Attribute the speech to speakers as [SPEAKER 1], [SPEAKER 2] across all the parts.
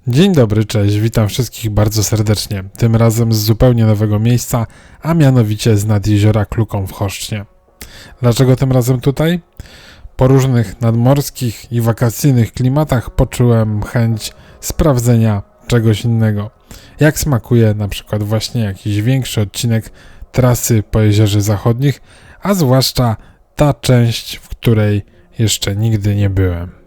[SPEAKER 1] Dzień dobry, cześć, witam wszystkich bardzo serdecznie, tym razem z zupełnie nowego miejsca, a mianowicie z nad jeziora Kluką w Choszcznie. Dlaczego tym razem tutaj? Po różnych nadmorskich i wakacyjnych klimatach poczułem chęć sprawdzenia czegoś innego. Jak smakuje na przykład właśnie jakiś większy odcinek trasy po Jeziorze Zachodnich, a zwłaszcza ta część, w której jeszcze nigdy nie byłem.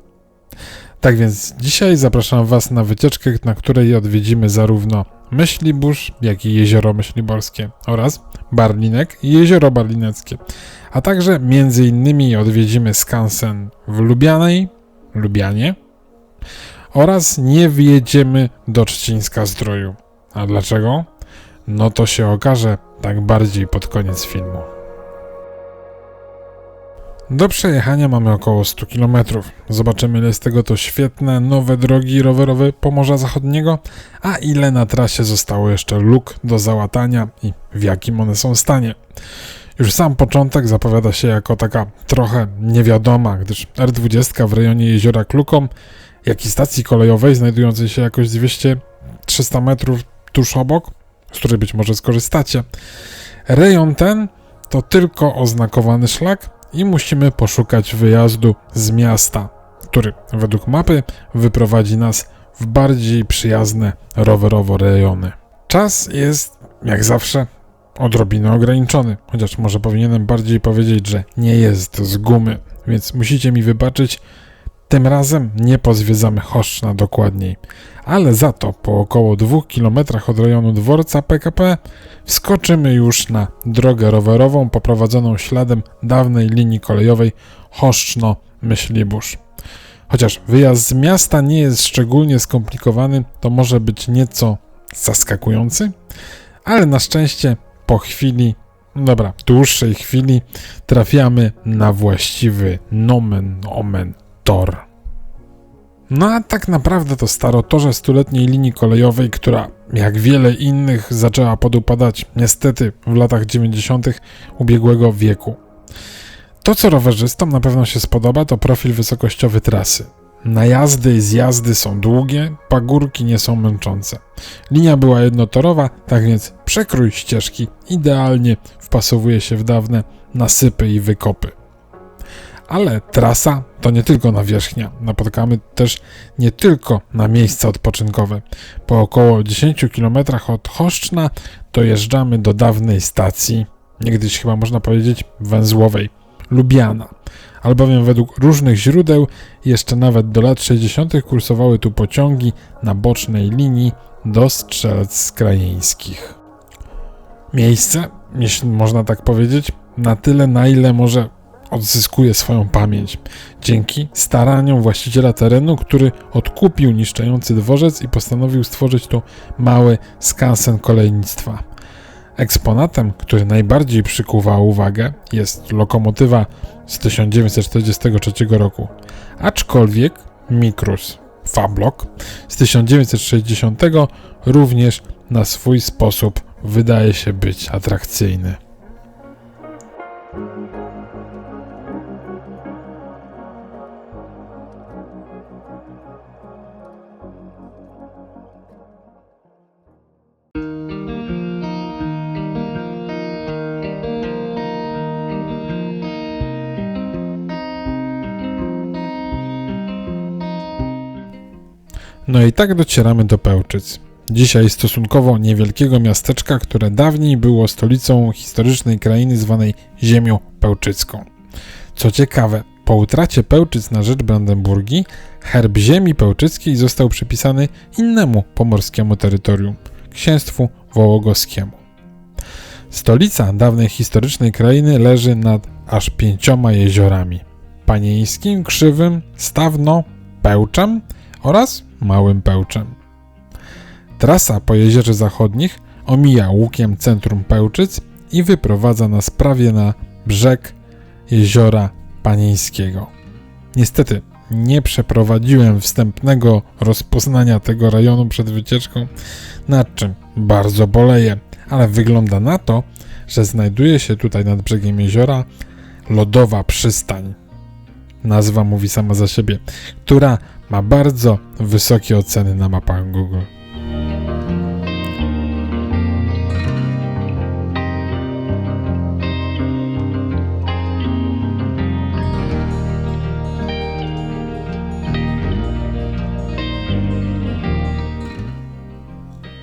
[SPEAKER 1] Tak więc dzisiaj zapraszam Was na wycieczkę, na której odwiedzimy zarówno Myślibórz, jak i Jezioro Myśliborskie oraz Barlinek i Jezioro Barlineckie. A także między innymi odwiedzimy skansen w Lubianie oraz nie wjedziemy do Trzcińska-Zdroju. A dlaczego? No to się okaże tak bardziej pod koniec filmu. Do przejechania mamy około 100 km. Zobaczymy, ile z tego to świetne, nowe drogi rowerowe Pomorza Zachodniego, a ile na trasie zostało jeszcze luk do załatania i w jakim one są stanie. Już sam początek zapowiada się jako taka trochę niewiadoma, gdyż R20 w rejonie jeziora Kluką, jak i stacji kolejowej znajdującej się jakoś 200-300 metrów tuż obok, z której być może skorzystacie. Rejon ten to tylko oznakowany szlak, i musimy poszukać wyjazdu z miasta, który według mapy wyprowadzi nas w bardziej przyjazne rowerowo rejony. Czas jest, jak zawsze, odrobinę ograniczony, chociaż może powinienem bardziej powiedzieć, że nie jest z gumy, więc musicie mi wybaczyć, tym razem nie pozwiedzamy Choszczna dokładniej, ale za to po około 2 km od rejonu dworca PKP wskoczymy już na drogę rowerową poprowadzoną śladem dawnej linii kolejowej Choszczno-Myślibórz. Chociaż wyjazd z miasta nie jest szczególnie skomplikowany, to może być nieco zaskakujący, ale na szczęście po dłuższej chwili trafiamy na właściwy nomen omen tor. No a tak naprawdę to starotorze stuletniej linii kolejowej, która jak wiele innych zaczęła podupadać niestety w latach 90. ubiegłego wieku. To, co rowerzystom na pewno się spodoba, to profil wysokościowy trasy. Najazdy i zjazdy są długie, pagórki nie są męczące. Linia była jednotorowa, tak więc przekrój ścieżki idealnie wpasowuje się w dawne nasypy i wykopy. Ale trasa to nie tylko nawierzchnia, napotkamy też nie tylko na miejsca odpoczynkowe. Po około 10 km od Choszczna dojeżdżamy do dawnej stacji, niegdyś chyba można powiedzieć węzłowej, Lubiana, albowiem według różnych źródeł jeszcze nawet do lat 60. kursowały tu pociągi na bocznej linii do Strzelec Krajeńskich. Miejsce, jeśli można tak powiedzieć, na tyle na ile może odzyskuje swoją pamięć dzięki staraniom właściciela terenu, który odkupił niszczejący dworzec i postanowił stworzyć tu mały skansen kolejnictwa. Eksponatem, który najbardziej przykuwa uwagę, jest lokomotywa z 1943 roku, aczkolwiek Mikrus Fablok z 1960 również na swój sposób wydaje się być atrakcyjny. No i tak docieramy do Pełczyc. Dzisiaj stosunkowo niewielkiego miasteczka, które dawniej było stolicą historycznej krainy zwanej Ziemią Pełczycką. Co ciekawe, po utracie Pełczyc na rzecz Brandenburgii, herb ziemi pełczyckiej został przypisany innemu pomorskiemu terytorium, księstwu wołogoskiemu. Stolica dawnej historycznej krainy leży nad aż 5 jeziorami: Panieńskim, Krzywym, Stawno, Pełczem oraz Małym Pełczem. Trasa po Jeziorze Zachodnich omija łukiem centrum Pełczyc i wyprowadza nas prawie na brzeg Jeziora Panieńskiego. Niestety nie przeprowadziłem wstępnego rozpoznania tego rejonu przed wycieczką, nad czym bardzo boleję, ale wygląda na to, że znajduje się tutaj nad brzegiem jeziora lodowa przystań. nazwa mówi sama za siebie, która ma bardzo wysokie oceny na mapach Google.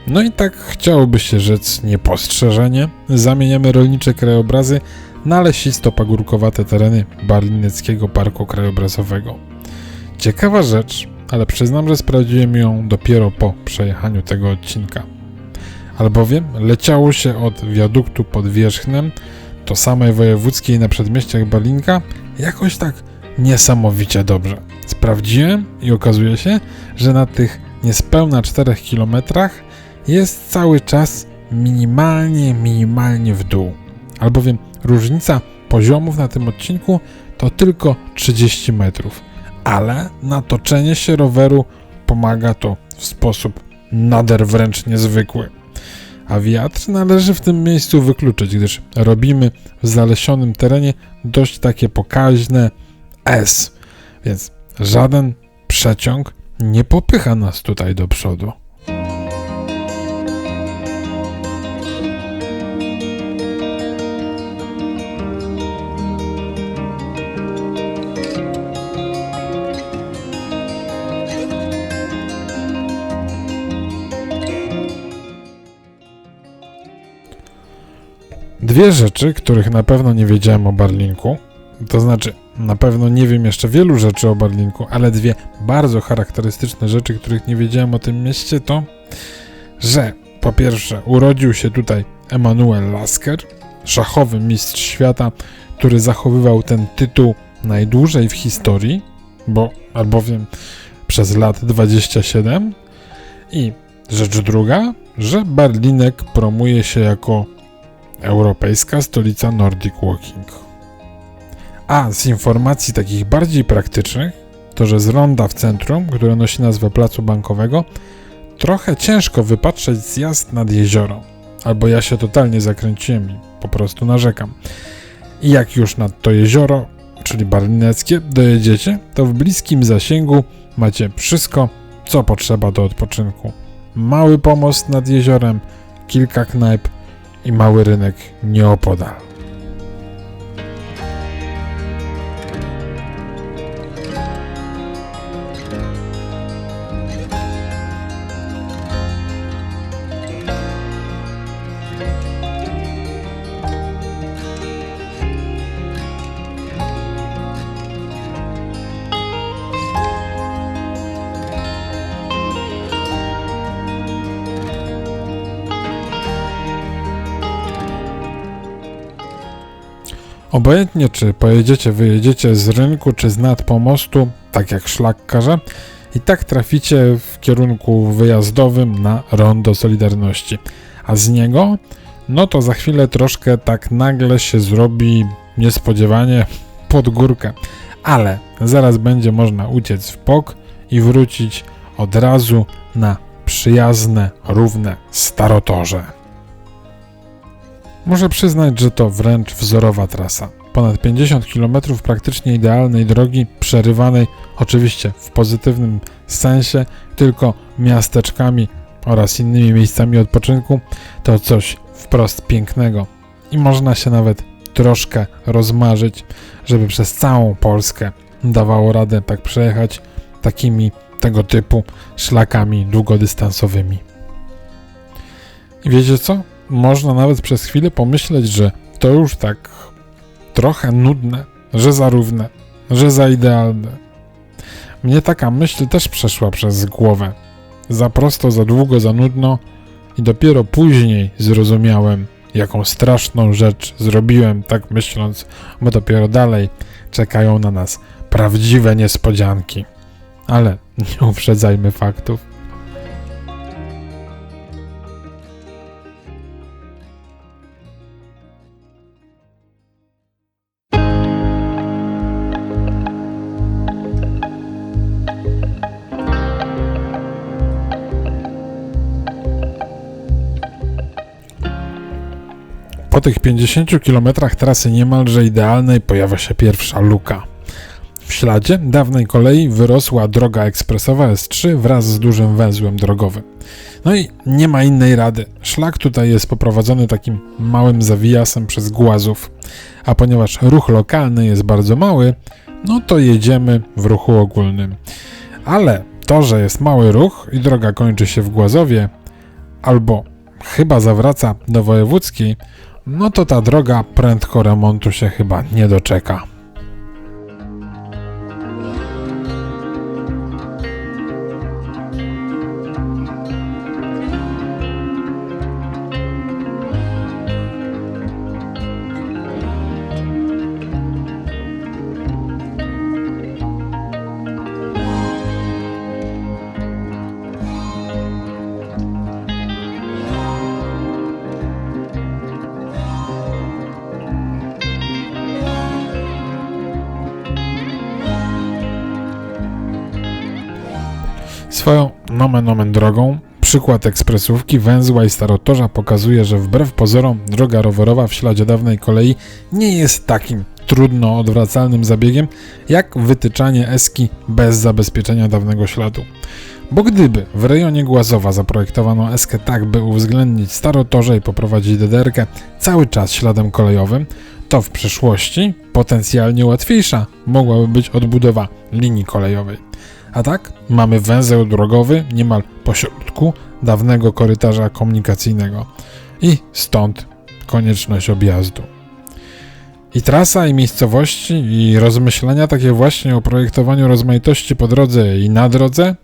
[SPEAKER 1] No i tak chciałoby się rzec niepostrzeżenie, zamieniamy rolnicze krajobrazy na lesisto-pagórkowate tereny Barlineckiego Parku Krajobrazowego. Ciekawa rzecz, ale przyznam, że sprawdziłem ją dopiero po przejechaniu tego odcinka. Albowiem leciało się od wiaduktu pod Wierzchnem do samej Wojewódzkiej na przedmieściach Barlinka jakoś tak niesamowicie dobrze. Sprawdziłem i okazuje się, że na tych niespełna 4 kilometrach jest cały czas minimalnie w dół. Albowiem różnica poziomów na tym odcinku to tylko 30 metrów. Ale na toczenie się roweru pomaga to w sposób nader wręcz niezwykły. A wiatr należy w tym miejscu wykluczyć, gdyż robimy w zalesionym terenie dość takie pokaźne S. Więc żaden przeciąg nie popycha nas tutaj do przodu. Dwie rzeczy, których na pewno nie wiedziałem o Barlinku, to znaczy na pewno nie wiem jeszcze wielu rzeczy o Barlinku, ale dwie bardzo charakterystyczne rzeczy, których nie wiedziałem o tym mieście, to, że po pierwsze urodził się tutaj Emanuel Lasker, szachowy mistrz świata, który zachowywał ten tytuł najdłużej w historii, albowiem przez lat 27. I rzecz druga, że Barlinek promuje się jako europejska stolica Nordic Walking. A z informacji takich bardziej praktycznych, to że z ronda w centrum, które nosi nazwę Placu Bankowego, trochę ciężko wypatrzeć zjazd nad jezioro. Albo ja się totalnie zakręciłem i po prostu narzekam. I jak już nad to jezioro, czyli barlineckie, dojedziecie, to w bliskim zasięgu macie wszystko, co potrzeba do odpoczynku. Mały pomost nad jeziorem, kilka knajp i mały rynek nieopodal. Obojętnie czy wyjedziecie z rynku, czy z nad pomostu, tak jak szlak każe, i tak traficie w kierunku wyjazdowym na Rondo Solidarności. A z niego, no to za chwilę troszkę tak nagle się zrobi niespodziewanie pod górkę. Ale zaraz będzie można uciec w bok i wrócić od razu na przyjazne, równe starotorze. Muszę przyznać, że to wręcz wzorowa trasa. Ponad 50 km praktycznie idealnej drogi, przerywanej oczywiście w pozytywnym sensie tylko miasteczkami oraz innymi miejscami odpoczynku, to coś wprost pięknego. I można się nawet troszkę rozmarzyć, żeby przez całą Polskę dawało radę tak przejechać takimi tego typu szlakami długodystansowymi. I wiecie co? Można nawet przez chwilę pomyśleć, że to już tak trochę nudne, że za równe, że za idealne. Mnie taka myśl też przeszła przez głowę. Za prosto, za długo, za nudno i dopiero później zrozumiałem, jaką straszną rzecz zrobiłem, tak myśląc, bo dopiero dalej czekają na nas prawdziwe niespodzianki. Ale nie uprzedzajmy faktów. Po tych 50 km trasy niemalże idealnej pojawia się pierwsza luka. W W śladzie dawnej kolei wyrosła droga ekspresowa S3 wraz z dużym węzłem drogowym. No i nie ma innej rady. Szlak tutaj jest poprowadzony takim małym zawijasem przez Głazów, a ponieważ ruch lokalny jest bardzo mały, no to jedziemy w ruchu ogólnym. Ale to, że jest mały ruch i droga kończy się w Głazowie, albo chyba zawraca do Wojewódzkiej, no to ta droga prędko remontu się chyba nie doczeka. Swoją nomen omen drogą, przykład ekspresówki, węzła i starotorza pokazuje, że wbrew pozorom droga rowerowa w śladzie dawnej kolei nie jest takim trudno odwracalnym zabiegiem, jak wytyczanie eski bez zabezpieczenia dawnego śladu. Bo gdyby w rejonie Głazowa zaprojektowano eskę tak, by uwzględnić starotorze i poprowadzić DDR-kę cały czas śladem kolejowym, to w przyszłości potencjalnie łatwiejsza mogłaby być odbudowa linii kolejowej. A tak mamy węzeł drogowy niemal pośrodku dawnego korytarza komunikacyjnego i stąd konieczność objazdu. I trasa, i miejscowości, i rozmyślenia takie właśnie o projektowaniu rozmaitości po drodze i na drodze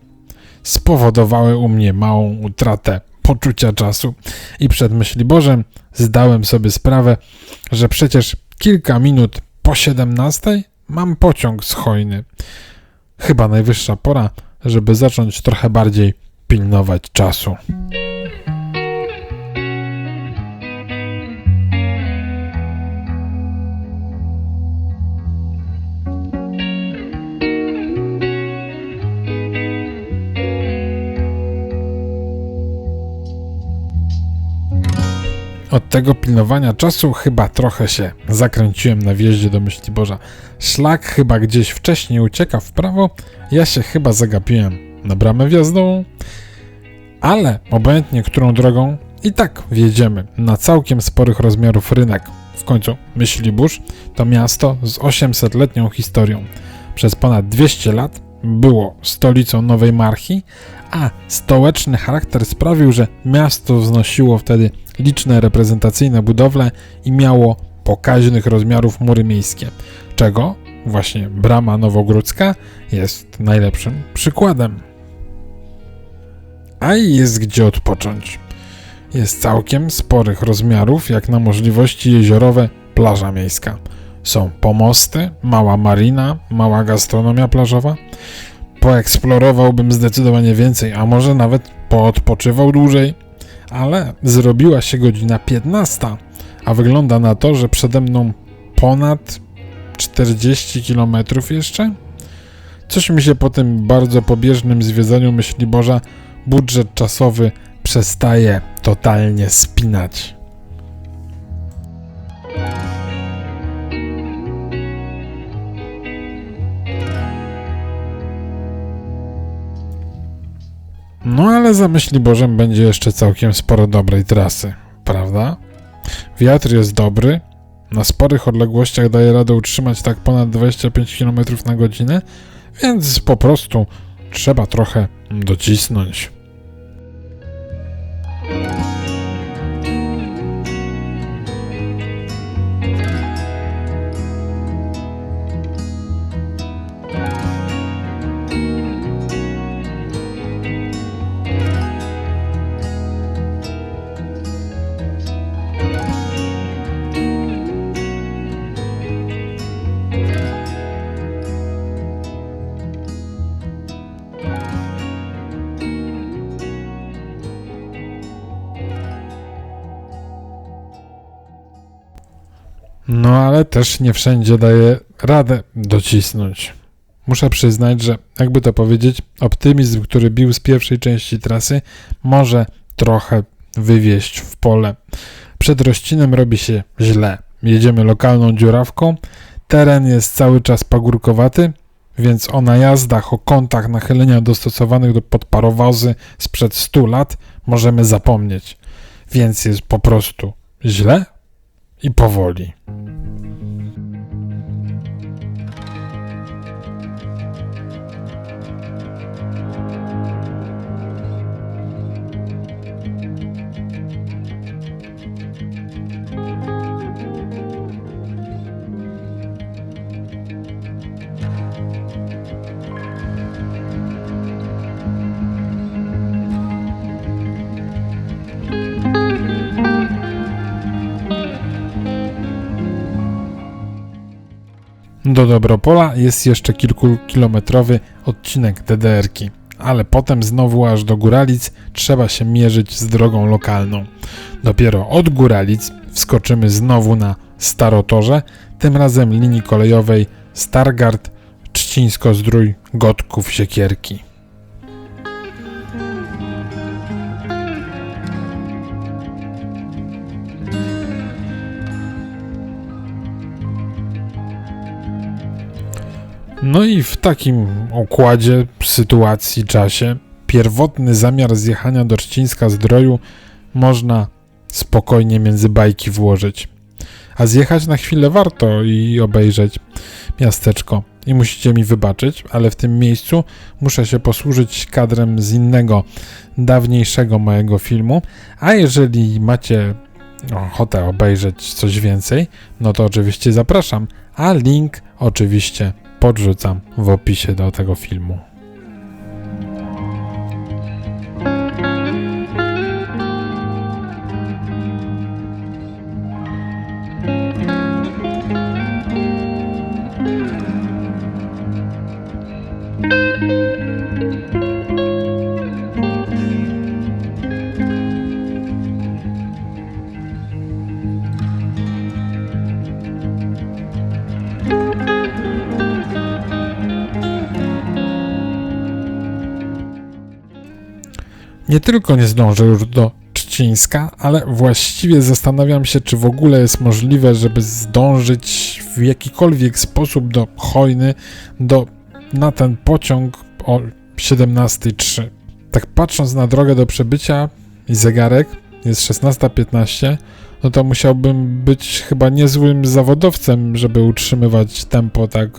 [SPEAKER 1] spowodowały u mnie małą utratę poczucia czasu i przed Myśliborzem zdałem sobie sprawę, że przecież kilka minut po 17 mam pociąg z Chojny. Chyba najwyższa pora, żeby zacząć trochę bardziej pilnować czasu. Od tego pilnowania czasu chyba trochę się zakręciłem na wjeździe do Myśliborza. Szlak chyba gdzieś wcześniej ucieka w prawo, ja się chyba zagapiłem na bramę wjazdową, ale obojętnie którą drogą i tak wjedziemy na całkiem sporych rozmiarów rynek. W końcu Myślibórz to miasto z 800-letnią historią. Przez ponad 200 lat było stolicą Nowej Marchi, a stołeczny charakter sprawił, że miasto wznosiło wtedy liczne reprezentacyjne budowle i miało pokaźnych rozmiarów mury miejskie, czego właśnie Brama Nowogródzka jest najlepszym przykładem. A i jest gdzie odpocząć. Jest całkiem sporych rozmiarów, jak na możliwości jeziorowe, plaża miejska. Są pomosty, mała marina, mała gastronomia plażowa. Poeksplorowałbym zdecydowanie więcej, a może nawet poodpoczywał dłużej. Ale zrobiła się godzina 15, a wygląda na to, że przede mną ponad 40 km jeszcze? Coś mi się po tym bardzo pobieżnym zwiedzaniu Myśliborza budżet czasowy przestaje totalnie spinać. No ale za Myśliborzem będzie jeszcze całkiem sporo dobrej trasy, prawda? Wiatr jest dobry, na sporych odległościach daje radę utrzymać tak ponad 25 km na godzinę, więc po prostu trzeba trochę docisnąć. No ale też nie wszędzie daje radę docisnąć. Muszę przyznać, że jakby to powiedzieć, optymizm, który bił z pierwszej części trasy, może trochę wywieźć w pole. Przed Rościnem robi się źle. Jedziemy lokalną dziurawką, teren jest cały czas pagórkowaty, więc o najazdach, o kątach nachylenia dostosowanych do podparowozy sprzed 100 lat możemy zapomnieć. Więc jest po prostu źle i powoli. Do Dobropola jest jeszcze kilkukilometrowy odcinek DDR-ki, ale potem znowu aż do Góralic trzeba się mierzyć z drogą lokalną. Dopiero od Góralic wskoczymy znowu na Starotorze, tym razem linii kolejowej Stargard, Trzcińsko-Zdrój, Gotków, Siekierki. No i w takim układzie, sytuacji, czasie pierwotny zamiar zjechania do Trzcińska-Zdroju można spokojnie między bajki włożyć. A zjechać na chwilę warto i obejrzeć miasteczko. I musicie mi wybaczyć, ale w tym miejscu muszę się posłużyć kadrem z innego, dawniejszego mojego filmu, a jeżeli macie ochotę obejrzeć coś więcej, no to oczywiście zapraszam, a link oczywiście podrzucam w opisie do tego filmu. Nie tylko nie zdążę już do Trzcińska, ale właściwie zastanawiam się, czy w ogóle jest możliwe, żeby zdążyć w jakikolwiek sposób do Chojny, na ten pociąg o 17:03. Tak patrząc na drogę do przybycia i zegarek, jest 16:15, no to musiałbym być chyba niezłym zawodowcem, żeby utrzymywać tempo tak,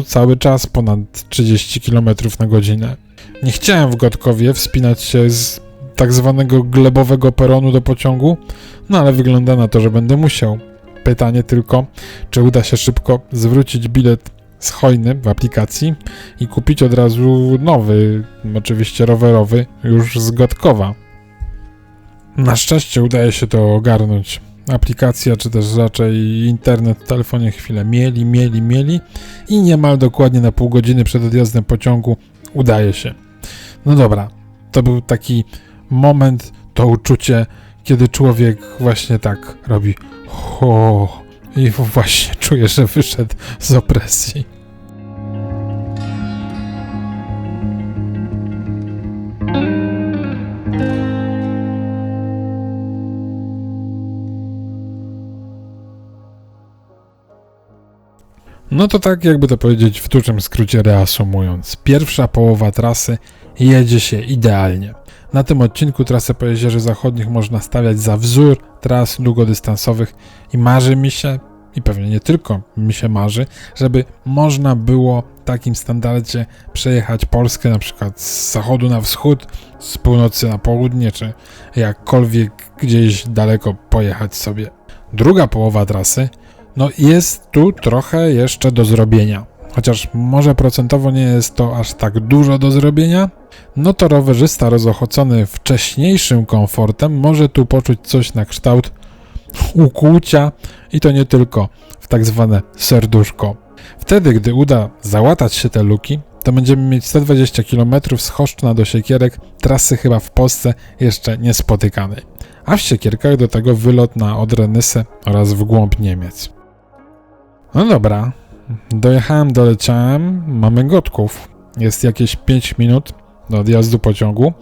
[SPEAKER 1] cały czas ponad 30 km na godzinę. Nie chciałem w Gotkowie wspinać się z tak zwanego glebowego peronu do pociągu, ale wygląda na to, że będę musiał. Pytanie tylko, czy uda się szybko zwrócić bilet z Chojny w aplikacji i kupić od razu nowy, oczywiście rowerowy, już z Gotkowa. Na szczęście udaje się to ogarnąć. Aplikacja, czy też raczej internet w telefonie chwilę mieli i niemal dokładnie na pół godziny przed odjazdem pociągu udaje się. No dobra, to był taki moment, to uczucie, kiedy człowiek właśnie tak robi i właśnie czuje, że wyszedł z opresji. No to tak, jakby to powiedzieć w dużym skrócie reasumując. Pierwsza połowa trasy jedzie się idealnie. Na tym odcinku trasę po Jezierze Zachodnich można stawiać za wzór tras długodystansowych i marzy mi się, i pewnie nie tylko mi się marzy, żeby można było w takim standardzie przejechać Polskę na przykład z zachodu na wschód, z północy na południe, czy jakkolwiek gdzieś daleko pojechać sobie. Druga połowa trasy jest tu trochę jeszcze do zrobienia. Chociaż może procentowo nie jest to aż tak dużo do zrobienia, to rowerzysta rozochocony wcześniejszym komfortem może tu poczuć coś na kształt ukłucia i to nie tylko w tak zwane serduszko. Wtedy, gdy uda załatać się te luki, to będziemy mieć 120 km z Choszczna do Siekierek, trasy chyba w Polsce jeszcze niespotykanej. A w Siekierkach do tego wylot na Odrę Nysę oraz w głąb Niemiec. No dobra, doleciałem, mamy Gotków. Jest jakieś 5 minut do odjazdu pociągu.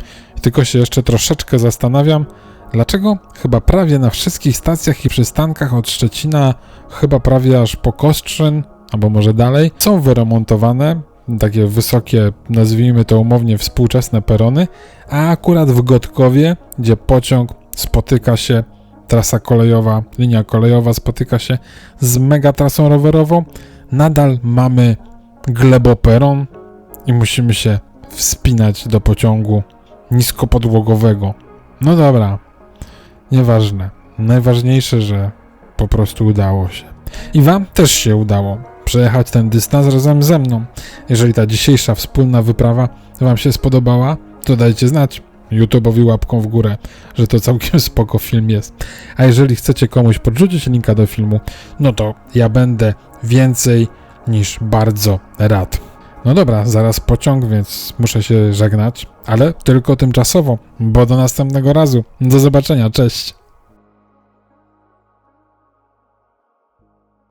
[SPEAKER 1] Tylko się jeszcze troszeczkę zastanawiam, dlaczego chyba prawie na wszystkich stacjach i przystankach od Szczecina, chyba prawie aż po Kostrzyn, albo może dalej, są wyremontowane takie wysokie, nazwijmy to umownie, współczesne perony, a akurat w Gotkowie, gdzie pociąg spotyka się, trasa kolejowa, linia kolejowa spotyka się z megatrasą rowerową, nadal mamy gleboperon i musimy się wspinać do pociągu niskopodłogowego. No dobra, nieważne. Najważniejsze, że po prostu udało się. I wam też się udało przejechać ten dystans razem ze mną. Jeżeli ta dzisiejsza wspólna wyprawa wam się spodobała, to dajcie znać YouTube'owi łapką w górę, że to całkiem spoko film jest. A jeżeli chcecie komuś podrzucić linka do filmu, no to ja będę więcej niż bardzo rad. No dobra, zaraz pociąg, więc muszę się żegnać, ale tylko tymczasowo, bo do następnego razu. Do zobaczenia, cześć!